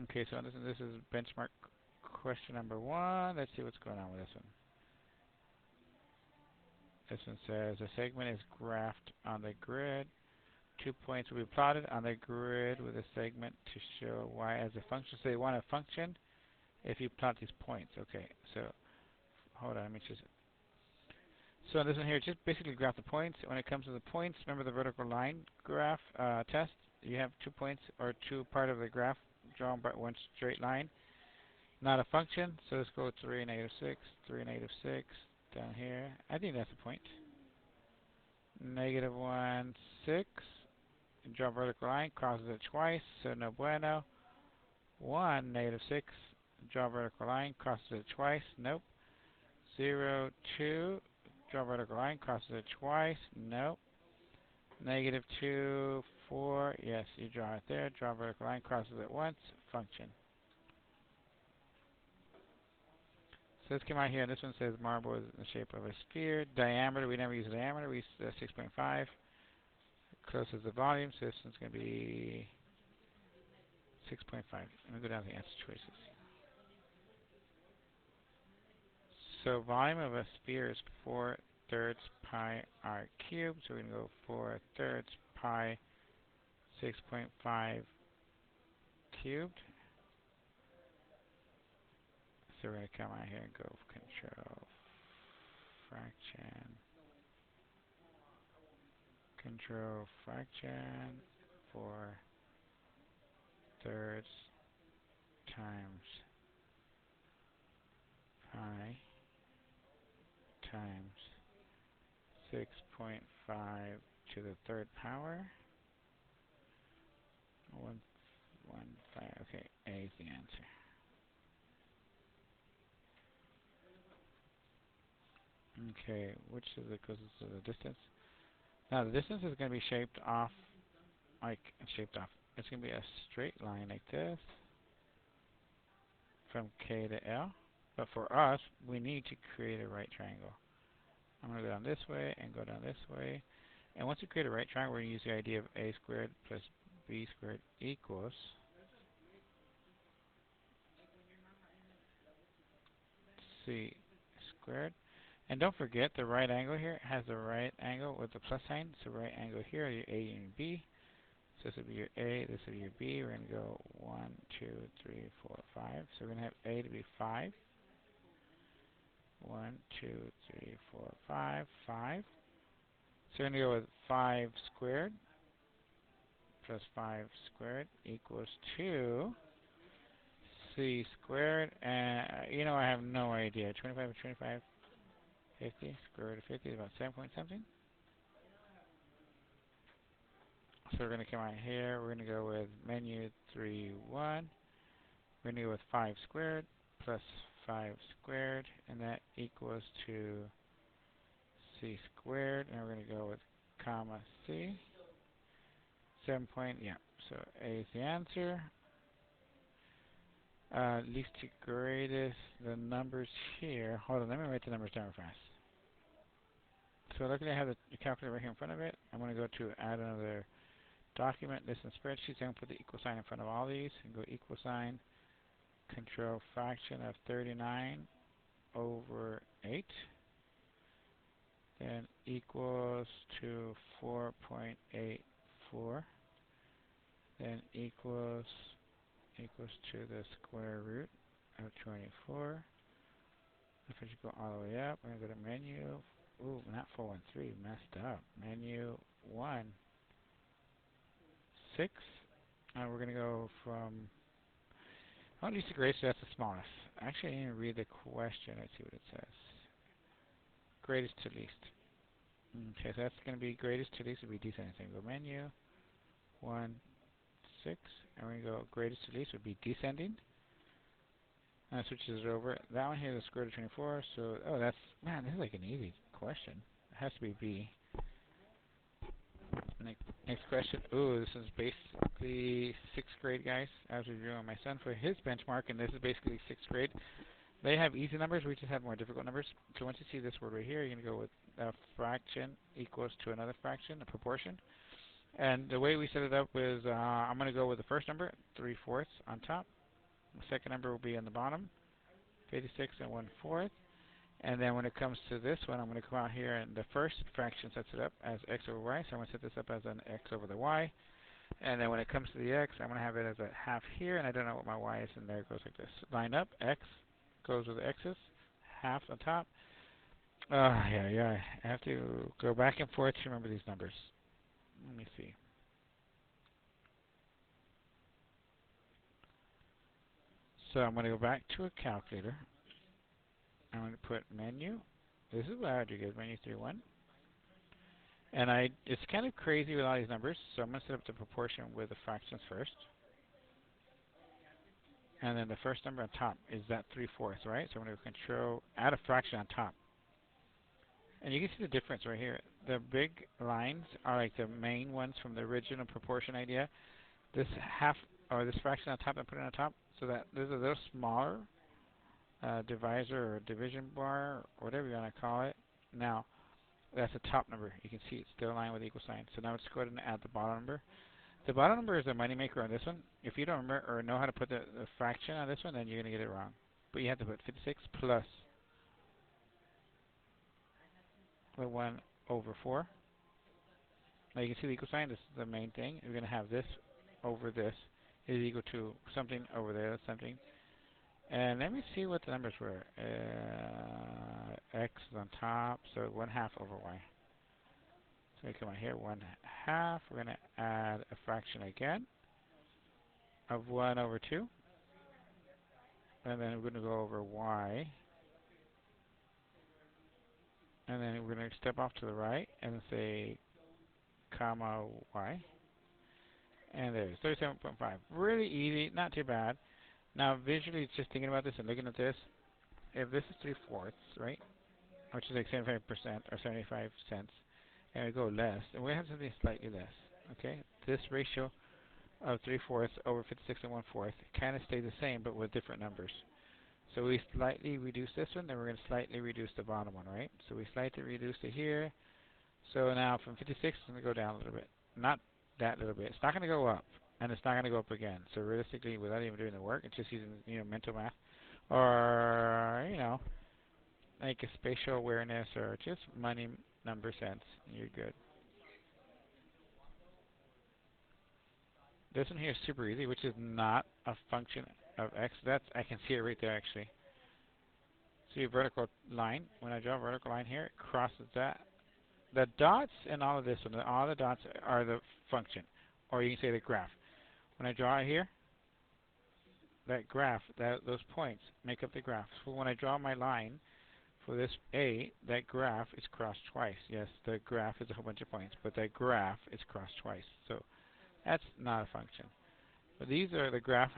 Okay, so this is benchmark question number 1. Let's see what's going on with this one. This one says a segment is graphed on the grid. 2 points will be plotted on the grid with a segment to show y as a function. So they want a function if you plot these points. Okay, so hold on, let me just. So this one here, just basically graph the points. When it comes to the points, remember the vertical line graph test. You have 2 points or two part of the graph drawn by one straight line, not a function. So let's go 3, -6, 3, -6 down here. I think that's a point. -1, 6. Draw vertical line, crosses it twice, so no bueno. 1, -6. Draw vertical line, crosses it twice, nope. 0, 2. Draw vertical line, crosses it twice, nope. -2, 4. Yes, you draw it there. Draw vertical line, crosses it once, function. So let's come out here. This one says marble is in the shape of a sphere. Diameter, we never use a diameter. We use 6.5. Close as the volume, so this one's going to be 6.5. Let me go down to the answer choices. So volume of a sphere is 4/3 pi r cubed. So we're going to go 4/3 pi 6.5 cubed. So we're going to come out here and go control fraction. Control fraction 4/3 times pi times 6.5 to the third power. 115. Okay, A is the answer. Okay, which is the closest to the distance? Now the distance is going to be shaped off, It's going to be a straight line like this from K to L. But for us, we need to create a right triangle. I'm going to go down this way and go down this way. And once we create a right triangle, we're going to use the idea of a squared plus b squared equals c squared. And don't forget, the right angle here has the right angle with the plus sign. So right angle here, your A and B. So this would be your A, this would be your B. We're going to go 1, 2, 3, 4, 5. So we're going to have A to be 5. 1, 2, 3, 4, 5, 5. So we're going to go with 5 squared plus 5 squared equals 2 c squared. And I have no idea. 25 and 25, 50. Square root of 50 is about 7 point something. So we're going to come out here. We're going to go with menu 3, 1. We're going to go with 5 squared plus 5 squared, and that equals to c squared. And we're going to go with comma c. 7 point, yeah. So A is the answer. Least to greatest, the numbers here. Hold on, let me write the numbers down fast. So luckily I have the calculator right here in front of it. I'm going to go to add another document, this in spreadsheets. I'm going to put the equal sign in front of all these and go equal sign, control fraction of 39 over 8. Then equals to 4.84. Then equals to the square root of 24. If I should go all the way up, I'm going to go to menu. Ooh, not 413, messed up. Menu 1, 6. And we're going to go from, least to greatest, so that's the smallest. Actually, I didn't even read the question. Let's see what it says. Greatest to least. Okay, so that's going to be greatest to least would be descending. So go menu 1, 6, and we go greatest to least would be descending. And it switches it over. That one here is square root of 24. So, this is like an easy question. It has to be B. Next question. Ooh, this is basically 6th grade, guys. I was reviewing my son for his benchmark, and this is basically 6th grade. They have easy numbers. We just have more difficult numbers. So once you see this word right here, you're going to go with a fraction equals to another fraction, a proportion. And the way we set it up is I'm going to go with the first number, 3/4 on top. The second number will be on the bottom, 56 and 1/4. And then when it comes to this one, I'm going to come out here, and the first fraction sets it up as x over y. So I'm going to set this up as an x over the y. And then when it comes to the x, I'm going to have it as a half here, and I don't know what my y is, and there it goes like this. Line up, x goes with the x's, half on top. Yeah. I have to go back and forth to remember these numbers. Let me see. So I'm going to go back to a calculator. I'm going to put menu. This is what I would do, guys, menu 3-1. And it's kind of crazy with all these numbers, so I'm going to set up the proportion with the fractions first. And then the first number on top is that 3/4, right? So I'm going to control, add a fraction on top. And you can see the difference right here. The big lines are like the main ones from the original proportion idea. This half, or this fraction on top, I put it on top, so that there's a little smaller divisor or division bar, or whatever you want to call it. Now, that's the top number. You can see it's still aligned with the equal sign. So now let's go ahead and add the bottom number. The bottom number is the moneymaker on this one. If you don't remember or know how to put the fraction on this one, then you're going to get it wrong. But you have to put 56 plus the 1/4. Now you can see the equal sign. This is the main thing. We're going to have this over this is equal to something over there. That's something. And let me see what the numbers were. X is on top, so 1/2 over y. So we come out here, 1/2. We're going to add a fraction again of 1/2. And then we're going to go over y. And then we're going to step off to the right and say comma y. And there's 37.5. Really easy, not too bad. Now visually, just thinking about this and looking at this, if this is 3/4, right, which is like 75% or 75 cents, and we go less, and we have something slightly less, okay? This ratio of 3/4 over 56 and 1/4 kind of stays the same, but with different numbers. So we slightly reduce this one, then we're going to slightly reduce the bottom one, right? So we slightly reduce it here. So now from 56, it's going to go down a little bit. Not that little bit. It's not going to go up, and it's not going to go up again. So realistically, without even doing the work, it's just using mental math, or like a spatial awareness, or just money number sense. You're good. This one here is super easy, which is not a function of x. I can see it right there actually. See a vertical line. When I draw a vertical line here, it crosses that. The dots in all of this one, all the dots are the function, or you can say the graph. When I draw it here, that graph, those points make up the graph. So when I draw my line for this A, that graph is crossed twice. Yes, the graph is a whole bunch of points, but that graph is crossed twice. So that's not a function. But these are the graph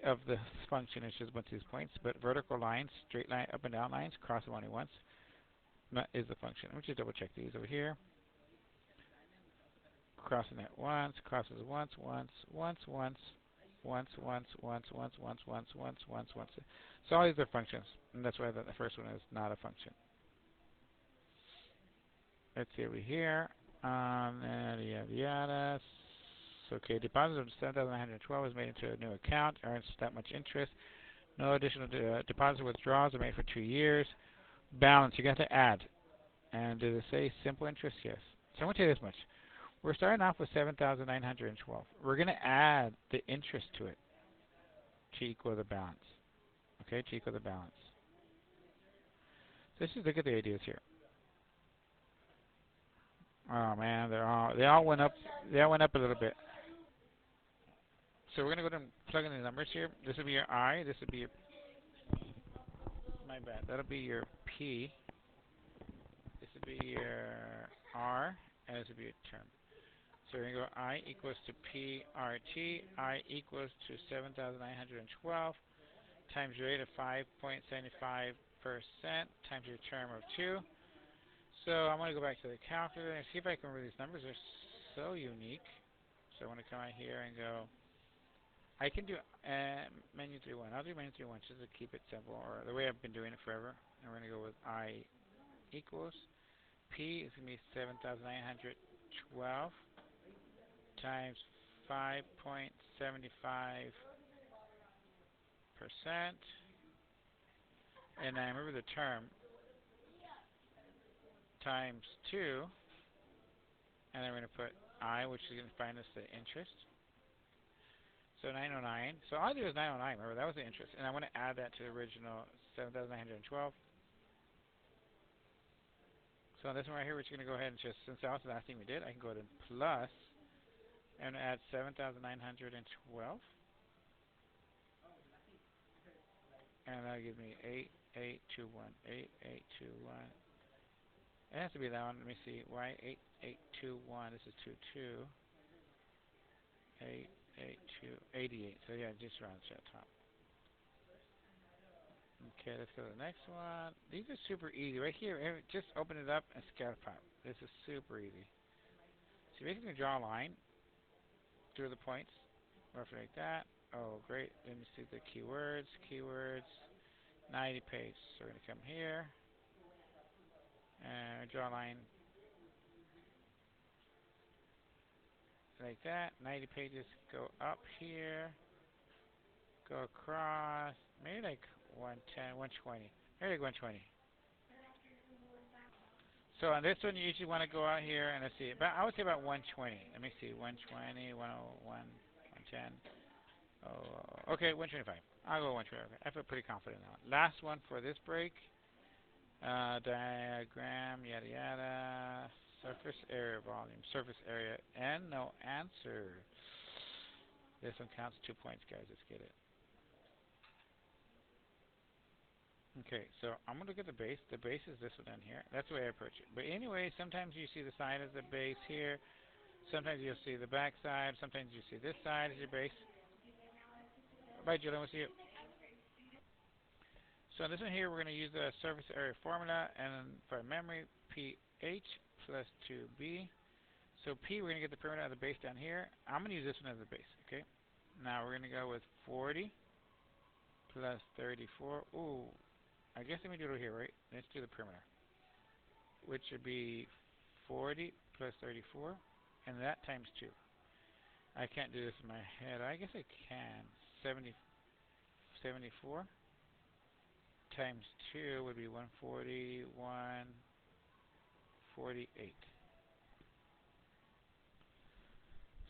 of the function. It's just a bunch of these points. But vertical lines, straight line, up and down lines, cross them only once, is the function. Let me just double check these over here. Crossing it once, crosses once, once. So all these are functions, and that's why the first one is not a function. Let's see over here. Yada. So, okay, deposit of 7,912 is made into a new account, earns that much interest. No additional deposit withdrawals are made for 2 years. Balance, you got to add. And does it say simple interest? Yes. So I'm going to tell you this much. We're starting off with 7,912. We're going to add the interest to it to equal the balance. Okay, to equal the balance. So let's just look at the ideas here. Oh man, they all went up. They all went up a little bit. So we're gonna go ahead and plug in the numbers here. This would be your I. This would be your, my bad. That'll be your P. This would be your R, and this would be your term. So we're gonna go I equals to PRT. I equals to 7,912 times your rate of 5.75% times your term of 2. So I'm going to go back to the calculator and see if I can remember these numbers. They're so unique. So I'm going to come out here and go. I can do menu 3.1. I'll do menu 3.1 just to keep it simple, or the way I've been doing it forever. And we're going to go with I equals. P is going to be 7,912 times 5.75% percent. And I remember the term times 2. And then we're going to put I, which is going to find us the interest. So 909. So all I do is 909. Remember, that was the interest. And I want to add that to the original 7,912. So on this one right here, we're just going to go ahead and just, since that was the last thing we did, I can go ahead and plus, and add 7,912. And that'll give me 8821, 8821. It has to be that one. Let me see. Why 8821? This is 22. 882, 88. So yeah, just round to the top. Okay, let's go to the next one. These are super easy. Right here, just open it up and scatter plot. This is super easy. So you're basically draw a line through the points, roughly like that. Oh, great. Let me see the keywords. Keywords, 90 page. So we're going to come here and draw a line like that. 90 pages. Go up here. Go across. Maybe like 110, 120. Maybe like 120. So on this one, you usually want to go out here and let's see. But I would say about 120. Let me see. 120, 101, 110. Oh, okay, 125. I'll go 125. I feel pretty confident now. Last one for this break. Diagram, yada yada. Surface area volume. Surface area. And no answer. This one counts 2 points, guys. Let's get it. Okay, so I'm going to look at the base. The base is this one down here. That's the way I approach it. But anyway, sometimes you see the side as the base here. Sometimes you'll see the back side. Sometimes you see this side as your base. Bye, Julian. We'll see you. So this one here, we're going to use the surface area formula. And for memory, pH plus 2b. So P, we're going to get the perimeter of the base down here. I'm going to use this one as the base, okay? Now we're going to go with 40 plus 34. Ooh, I guess let me do it over here, right? Let's do the perimeter, which would be 40 plus 34, and that times 2. I can't do this in my head. I guess I can. 74 times 2 would be 140, 148.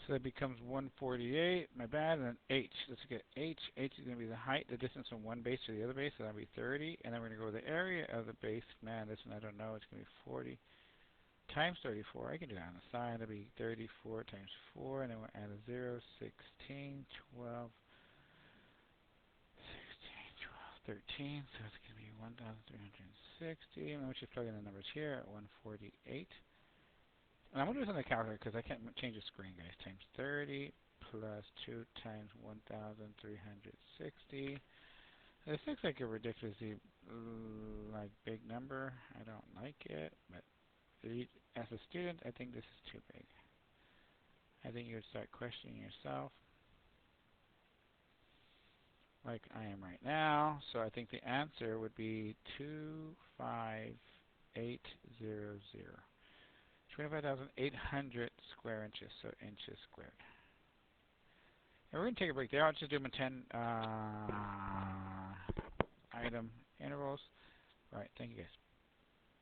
So that becomes 148, my bad, and then H. Let's get H. H is going to be the height, the distance from one base to the other base, so that'll be 30. And then we're going to go with the area of the base. Man, this one I don't know. It's going to be 40 times 34. I can do that on the side. That'll be 34 times 4, and then we'll add a 0, 16, 12, 13. So it's going to be 1,360. And we'll just plug in the numbers here at 148. And I'm going to do this on the calculator because I can't change the screen, guys. Times 30 plus 2 times 1,360. This looks like a ridiculously big number. I don't like it, but as a student, I think this is too big. I think you would start questioning yourself, like I am right now. So I think the answer would be 25800. 25,800 square inches, so inches squared. And we're going to take a break there. I'll just do them in 10 item intervals. All right, thank you guys.